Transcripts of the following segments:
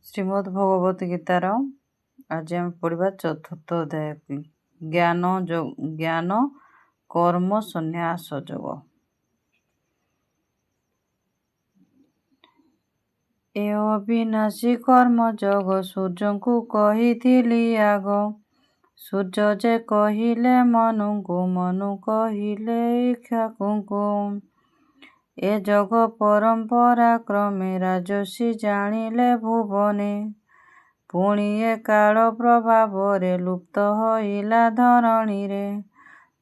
ଶ୍ରୀମଦ୍ ଭଗବତ ଗୀତାର ଆଜି ଆମେ ପଢ଼ିବା ଚତୁର୍ଥ ଅଧ୍ୟାୟ ଜ୍ଞାନ କର୍ମ ସନ୍ନ୍ୟାସ ଯୋଗ। ଏ ଅବିନାଶୀ କର୍ମ ଯୋଗ ସୂର୍ଯ୍ୟଙ୍କୁ କହିଥିଲି ଆଗ। ସୂର୍ଯ୍ୟ ଯେ କହିଲେ ମନୁଙ୍କୁ, ମନୁ କହିଲେ ଇକ୍ଷ୍ୱାକୁଙ୍କୁ। ଏ ଯୋଗ ପରମ୍ପରା କ୍ରମେ ରାଜର୍ଷି ଜାଣିଲେ ଭୁବନେ। ପୁଣି ଏ କାଳ ପ୍ରଭାବରେ ଲୁପ୍ତ ହୋଇଲା ଧରଣୀରେ।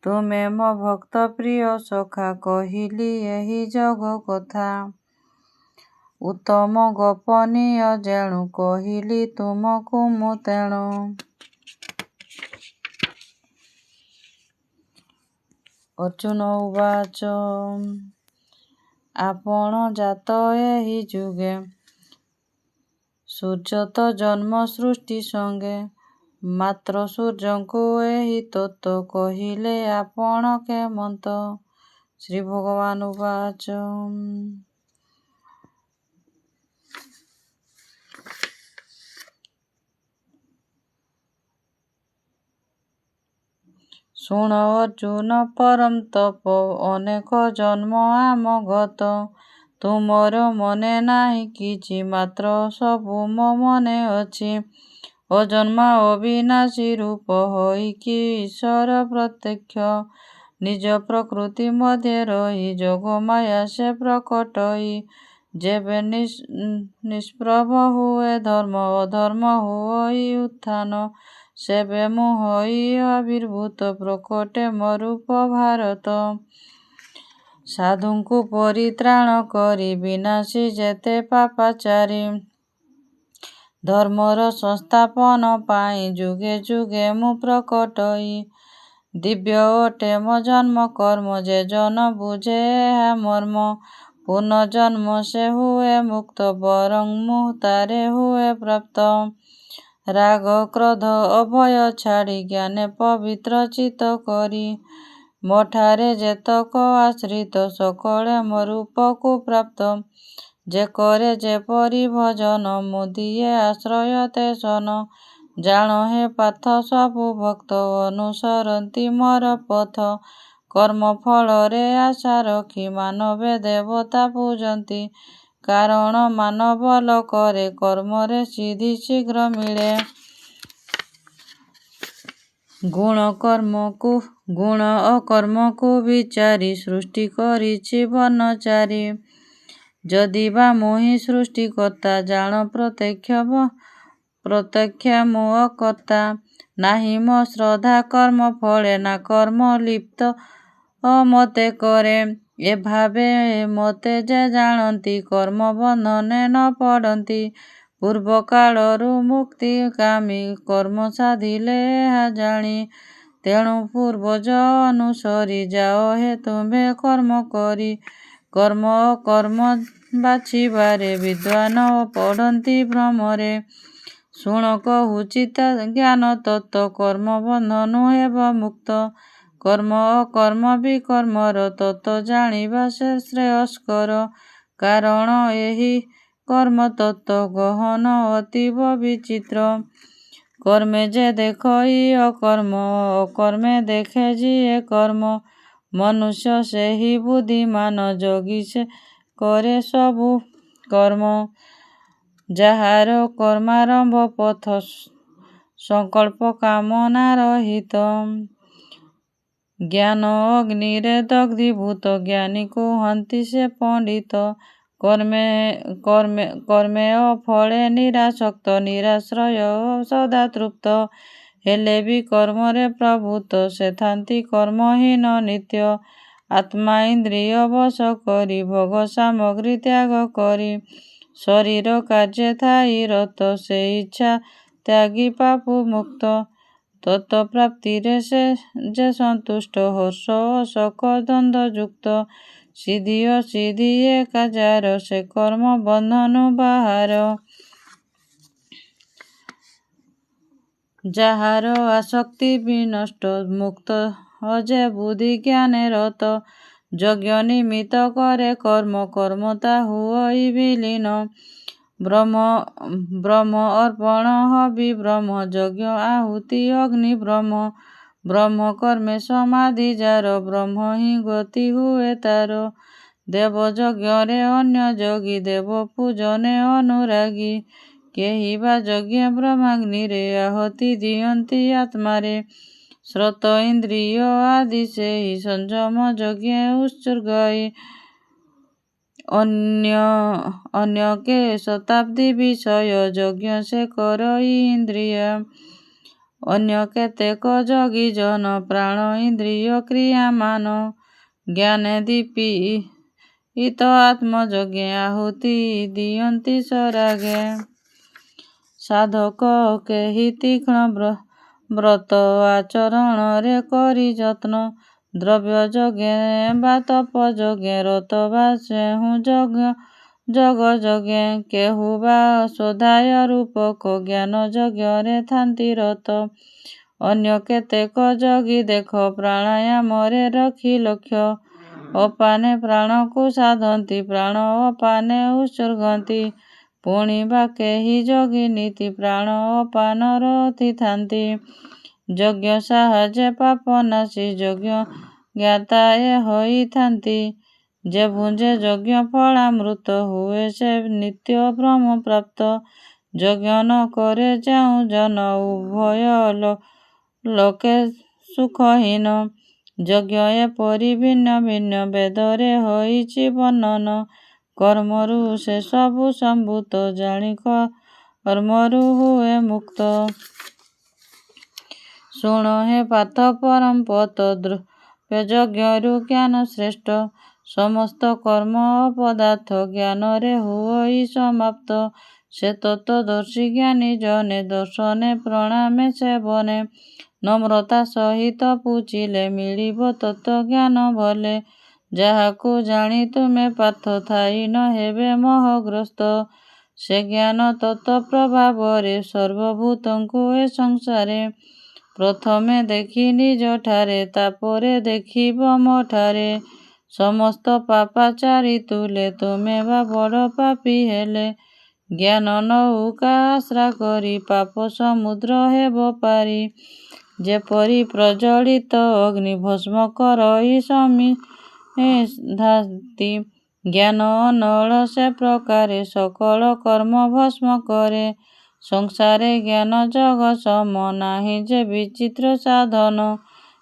ତୁମେ ମୋ ଭକ୍ତ ପ୍ରିୟ ସଖା, କହିଲି ଏହି ଯୋଗ କଥା। ଉତ୍ତମ ଗୋପନୀୟ ଯେଣୁ, କହିଲି ତୁମକୁ ମୁଁ ତେଣୁ। ଅର୍ଜୁନ ଉବାଚ ଆପଣ ଜାତ ଏହି ଯୁଗେ, ସୂର୍ଯ୍ୟ ତ ଜନ୍ମ ସୃଷ୍ଟି ସଙ୍ଗେ। ମାତ୍ର ସୂର୍ଯ୍ୟଙ୍କୁ ଏହି ତତ୍ତ୍ୱ କହିଲେ ଆପଣ କେମନ୍ତ? ଶ୍ରୀ ଭଗବାନ ଉବାଚ ଶୁଣ ଅର୍ଜୁନ ପରମ ତପ, ଅନେକ ଜନ୍ମ ଆମ ଗତ। ତୁମର ମନେ ନାହିଁ କିଛି, ମାତ୍ର ସବୁ ମୋ ମନେ ଅଛି। ଅଜନ୍ମା ଅବିନାଶୀ ରୂପ ହୋଇକି ଈଶ୍ୱର ପ୍ରତ୍ୟକ୍ଷ। ନିଜ ପ୍ରକୃତି ମଧ୍ୟ ରହି ଯୋଗମାୟା ସେ ପ୍ରକଟଇ। ଯେବେ ନିଷ୍ପ୍ରଭ ହୁଏ ଧର୍ମ, ଅଧର୍ମ ହୁଅଇ ଉତ୍ଥାନ। ସେବେ ମୁଁ ହୋଇ ଆବିର୍ଭୂତ, ପ୍ରକଟେ ମୋ ରୂପ ଭାରତ। ସାଧୁଙ୍କୁ ପରିତ୍ରାଣ କରି, ବିନାଶୀ ଯେତେ ପାପାଚାରୀ। ଧର୍ମର ସଂସ୍ଥାପନ ପାଇଁ ଯୁଗେ ଯୁଗେ ମୁଁ ପ୍ରକଟଇ। ଦିବ୍ୟ ଅଟେ ମୋ ଜନ୍ମ କର୍ମ, ଯେ ଜନ ବୁଝେ ଏହା ମର୍ମ। ପୁନର୍ଜନ୍ମ ସେ ହୁଏ ମୁକ୍ତ, ବରଂ ମୁହୂର୍ତ୍ତରେ ହୁଏ ପ୍ରାପ୍ତ। ରାଗ କ୍ରୋଧ ଅଭୟ ଛାଡ଼ି, ଜ୍ଞାନେ ପବିତ୍ର ଚିତ୍ତ କରି। ମୋଠାରେ ଯେତକ ଆଶ୍ରିତ, ସକଳେ ମୋ ରୂପକୁ ପ୍ରାପ୍ତ। ଯେ କରେ ଯେପରି ଭଜନ, ମୁଁ ଦିଏ ଆଶ୍ରୟ ତେ ଶନ। ଜାଣ ହେ ପାର୍ଥ ସବୁ ଭକ୍ତ, ଅନୁସରନ୍ତି ମୋର ପଥ। କର୍ମ ଫଳରେ ଆଶା ରଖି, ମାନବେ ଦେବତା ପୂଜନ୍ତି। କାରଣ ମାନବ ଲୋକରେ, କର୍ମରେ ସିଦ୍ଧି ଶୀଘ୍ର ମିଳେ। ଗୁଣ ଓ କର୍ମକୁ ବିଚାରି, ସୃଷ୍ଟି କରିଛି ବର୍ଣ୍ଣଚାରୀ। ଯଦି ବା ମୁଁ ହିଁ ସୃଷ୍ଟିକର୍ତ୍ତା, ଜାଣ ପ୍ରତ୍ୟକ୍ଷା ମୁଁ ଅକର୍ତ୍ତା। ନାହିଁ ମୋ ଶ୍ରଦ୍ଧା କର୍ମ ଫଳେ, ନା କର୍ମ ଲିପ୍ତ ମୋତେ କରେ। ଏ ଭାବେ ମୋତେ ଯେ ଜାଣନ୍ତି, କର୍ମ ବନ୍ଧନେ ନ ପଡ଼ନ୍ତି। ପୂର୍ବ କାଳରୁ ମୁକ୍ତି କାମୀ, କର୍ମ ସାଧିଲେ ଏହା ଜାଣି। ତେଣୁ ପୂର୍ବଜ ଅନୁସରି, ଯାଅ ହେ ତୁମ୍ଭେ କର୍ମ କରି। କର୍ମ ଅକର୍ମ ବାଛିବାରେ, ବିଦ୍ୱାନ ପଡ଼ନ୍ତି ଭ୍ରମରେ। ଶୁଣ କହୁଛି ଜ୍ଞାନ ତତ୍ତ୍ୱ, କର୍ମ ବନ୍ଧନୁ ହେବ ମୁକ୍ତ। କର୍ମ ଅକର୍ମ ବିକର୍ମର, ତତ୍ତ୍ୱ ଜାଣିବା ସେ ଶ୍ରେୟସ୍କର। କାରଣ ଏହି କର୍ମ ତତ୍ତ୍ୱ ଗହନ ଅତୀବ ବିଚିତ୍ର। କର୍ମେ ଯେ ଦେଖଇ ଅକର୍ମ, ଅକର୍ମେ ଦେଖେ ଯିଏ କର୍ମ। ମନୁଷ୍ୟ ସେହି ବୁଦ୍ଧିମାନ, ଯୋଗୀ ସେ କରେ ସବୁ କର୍ମ। ଯାହାର କର୍ମାରମ୍ଭ ପଥ, ସଂକଳ୍ପ କାମନା ରହିତ। ଜ୍ଞାନ ଅଗ୍ନିରେ ଦଗ୍ଧୀଭୂତ, ଜ୍ଞାନୀ କୁହନ୍ତି ସେ ପଣ୍ଡିତ। କର୍ମେ ଅଫଳେ ନିରାସକ୍ତ, ନିରାଶ୍ରୟ ସଦା ତୃପ୍ତ। ହେଲେ ବି କର୍ମରେ ପ୍ରବୃତ୍ତ, ସେ ଥାନ୍ତି କର୍ମହୀନ ନିତ୍ୟ। ଆତ୍ମା ଇନ୍ଦ୍ରିୟ ବଶ କରି, ଭୋଗ ସାମଗ୍ରୀ ତ୍ୟାଗ କରି। ଶରୀର କାର୍ଯ୍ୟେ ଥାଇ ରତ, ସେ ଇଚ୍ଛା ତ୍ୟାଗୀ ପାପୁ ମୁକ୍ତ। ତତ୍ତ୍ୱ ପ୍ରାପ୍ତିରେ ସେ ଯେ ସନ୍ତୁଷ୍ଟ, ହର୍ଷ ଓ ଶୋକ ଦ୍ୱନ୍ଦ୍ୱ ଯୁକ୍ତ। ସିଦ୍ଧି ଅସିଦ୍ଧି ଏକା ଯାର, ସେ କର୍ମ ବନ୍ଧନୁ ବାହାର। ଯାହାର ଆସକ୍ତି ବିନଷ୍ଟ, ମୁକ୍ତ ଯେ ବୁଦ୍ଧି ଜ୍ଞାନେ ରତ। ଯଜ୍ଞ ନିମିତ୍ତ କରେ କର୍ମ, କର୍ମତା ହୁଅଇ ବିଲୀନ। ବ୍ରହ୍ମ ଅର୍ପଣ ହବି ବ୍ରହ୍ମ ଯଜ୍ଞ ଆହୁତି ଅଗ୍ନି ବ୍ରହ୍ମ କର୍ମେ ସମାଧି ଯାର ବ୍ରହ୍ମ ହିଁ ଗତି ହୁଏ ତାର। ଦେବ ଯଜ୍ଞରେ ଅନ୍ୟ ଯୋଗୀ ଦେବ ପୂଜନେ ଅନୁରାଗୀ କେହି ବା ଯଜ୍ଞ ବ୍ରହ୍ମାଗ୍ନିରେ ଆହତି ଦିଅନ୍ତି ଆତ୍ମାରେ। ଶ୍ରୋତ ଇନ୍ଦ୍ରିୟ ଆଦି ସେହି ସଂଯମ ଯଜ୍ଞ ଉତ୍ସର୍ଗାଇ ଅନ୍ୟ କେ ଶତାବ୍ଦୀ ବିଷୟ ଯଜ୍ଞ ସେ କରଇ ଇନ୍ଦ୍ରିୟା। ଅନ୍ୟ କେତେକ ଯୋଗୀ ଜନ ପ୍ରାଣ ଇନ୍ଦ୍ରିୟ କ୍ରିୟାମାନ ଜ୍ଞାନେ ଦୀପିତ ଆତ୍ମଯଜ୍ଞେ ଆହୁତି ଦିଅନ୍ତି ସରାଗେ। ସାଧକ କେହି ତୀକ୍ଷ୍ଣ ବ୍ରତ ଆଚରଣରେ କରି ଯତ୍ନ ଦ୍ରବ୍ୟ ଯଜ୍ଞେ ବା ତପ ଯଜ୍ଞେ ରତ ବା ସେହୁ ଯୋଗ ଯଜ୍ଞେ କେହୁ ବା ସ୍ୱଧାୟ ରୂପକ ଜ୍ଞାନ ଯଜ୍ଞରେ ଥାନ୍ତି ରତ। ଅନ୍ୟ କେତେକ ଯୋଗୀ ଦେଖ ପ୍ରାଣାୟାମରେ ରଖି ଲକ୍ଷ୍ୟ ଅପାନେ ପ୍ରାଣକୁ ସାଧନ୍ତି ପ୍ରାଣ ଅପାନେ ଉତ୍ସର୍ଗନ୍ତି। ପୁଣି ବା କେହି ଯୋଗୀ ନୀତି ପ୍ରାଣ ଅପାନ ରଥିଥାନ୍ତି ଯଜ୍ଞ ସାହାଯ୍ୟ ପାପ ନାଶୀ ଯଜ୍ଞ ଜ୍ଞାତା ଏ ହୋଇଥାନ୍ତି। ଯେ ଭୁଞ୍ଜେ ଯଜ୍ଞ ଫଳାମୃତ ହୁଏ ସେ ନିତ୍ୟ ବ୍ରହ୍ମ ପ୍ରାପ୍ତ। ଯଜ୍ଞ ନ କରେ ଯେଉଁ ଜନ ଉଭୟ ଲୋକେ ସୁଖହୀନ। ଯଜ୍ଞ ଏପରି ଭିନ୍ନ ଭିନ୍ନ ବେଦରେ ହୋଇଛି ବର୍ଣ୍ଣନ। କର୍ମରୁ ସେ ସବୁ ସମ୍ଭୂତ ଜାଣି କର୍ମରୁ ହୁଏ ମୁକ୍ତ। ଶୁଣ ହେ ପାର୍ଥ ପରମପଦ ଦ୍ରବ୍ୟ ଯଜ୍ଞରୁ ଜ୍ଞାନ ଶ୍ରେଷ୍ଠ। ସମସ୍ତ କର୍ମ ଅପଦାର୍ଥ ଜ୍ଞାନରେ ହୁଅଇ ସମାପ୍ତ। ସେ ତତ୍ତ୍ୱଦର୍ଶୀ ଜ୍ଞାନୀ ଜନେ ଦର୍ଶନେ ପ୍ରଣାମେ ସେବନେ ନମ୍ରତା ସହିତ ପୂଜିଲେ ମିଳିବ ତତ୍ତ୍ୱଜ୍ଞାନ ଭଲେ। ଯାହାକୁ ଜାଣି ତୁମେ ପାର୍ଥ ଥାଇ ନ ହେବେ ମୋହଗ୍ରସ୍ତ। ସେ ଜ୍ଞାନ ତତ୍ତ୍ୱ ପ୍ରଭାବରେ ସର୍ବଭୂତଙ୍କୁ ଏ ସଂସାରେ। ପ୍ରଥମେ ଦେଖି ନିଜଠାରେ ତାପରେ ଦେଖିବ ମୋଠାରେ। ସମସ୍ତ ପାପାଚାରୀ ତୁଲେ ତୁମେ ବା ବଡ଼ ପାପୀ ହେଲେ। ଜ୍ଞାନ ନୌକା ଆଶ୍ରା କରି ପାପ ସମୁଦ୍ର ହେବ ପାରି। ଯେପରି ପ୍ରଜ୍ୱଳିତ ଅଗ୍ନି ଭସ୍ମ କରଇ ସମିଧାନ୍ତି ଜ୍ଞାନ ଅନଳ ସେ ପ୍ରକାରେ ସକଳ କର୍ମ ଭସ୍ମ କରେ। ସଂସାରେ ଜ୍ଞାନ ଯୋଗ ସମ ନାହିଁ ଯେ ବିଚିତ୍ର ସାଧନ।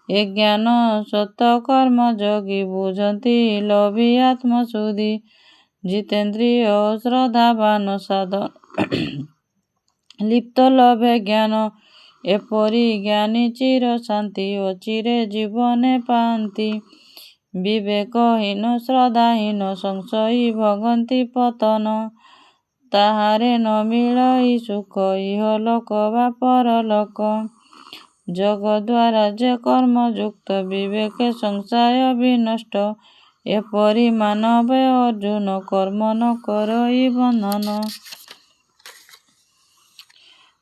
ଏ ଜ୍ଞାନ ସତ କର୍ମ ଯୋଗୀ ବୁଝନ୍ତି ଲୋଭୀ ଆତ୍ମଶୁଦ୍ଧି। ଜିତେନ୍ଦ୍ରିୟ ଶ୍ରଦ୍ଧାବାନ ସାଧନ ଲିପ୍ତ ଲୋଭେ ଜ୍ଞାନ। ଏପରି ଜ୍ଞାନୀ ଚିର ଶାନ୍ତି ଅଚିରେ ଜୀବନେ ପାଆନ୍ତି। ବିବେକହୀନ ଶ୍ରଦ୍ଧାହୀନ ସଂଶୟୀ ଭୋଗନ୍ତି ପତନ। ତାହାରେ ନ ମିଳଇ ସୁଖ ଇହଲୋକ ବା ପରଲୋକ। ଯୋଗଦ୍ୱାରା ଯେ କର୍ମଯୁକ୍ତ ବିବେକେ ସଂଶୟ ବିନଷ୍ଟ। ଏପରି ମାନବେ ଅର୍ଜୁନ କର୍ମ ନ କରଇ ବନ୍ଧନ।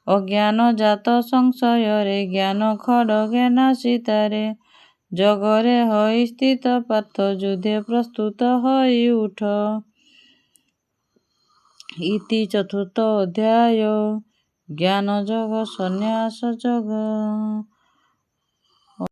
ଅଜ୍ଞାନ ଜାତ ସଂଶୟରେ ଜ୍ଞାନ ଖଡ଼୍ଗେ ନାଶି ତାରେ। ଯୋଗରେ ହୋଇ ସ୍ଥିତ ପାର୍ଥ ଯୁଦ୍ଧେ ପ୍ରସ୍ତୁତ ହୋଇ ଉଠ। ଇତି ଚତୁର୍ଥ ଅଧ୍ୟାୟ। ଜ୍ଞାନ ଯୋଗ ସନ୍ନ୍ୟାସ ଯୋଗ।